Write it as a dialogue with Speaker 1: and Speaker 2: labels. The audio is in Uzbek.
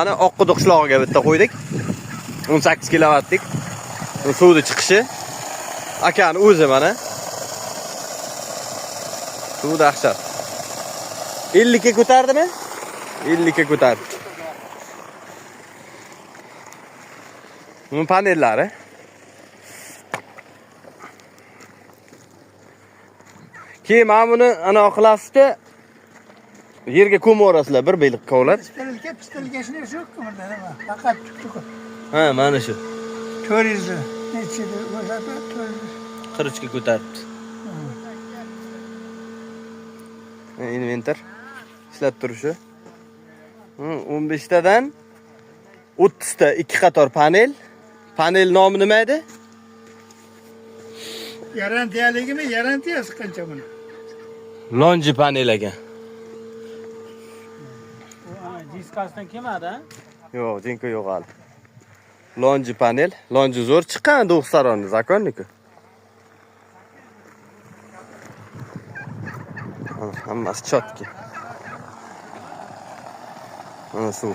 Speaker 1: Ana Oqquduq qishlog'iga bitta qo'ydik. 18 kilovatlik. Suvni chiqishi. Akani o'zi mana. Suv dahshat. 50 ga ko'tardimi? 50 ga ko'tardi. Bu panellari. Keyin mana buni ana qilasizda yerga ko'maverasizlar bir beliq kovlab.
Speaker 2: Pistilga shuni yo'q-ku bunda nima? Faqat tuktuk.
Speaker 1: Ha, mana shu.
Speaker 2: 400 nechidir bo'lsa 400.
Speaker 1: Qirishga ko'taribdi. Inventor ishlab turishi. 15 tadan 30 ta ikki qator panel. Panel nomi nima edi?
Speaker 2: Garantiyaligimi? Garantiyasi qancha buni?
Speaker 1: Lonji panel ekan.
Speaker 3: Diskasdan kelmadi?
Speaker 1: Yo'q, jinko yo'q hali. Lonji panel, lonji zo'r chiqqan Do'xsaronni zakonniki. Hammasi chotki. Mana suv.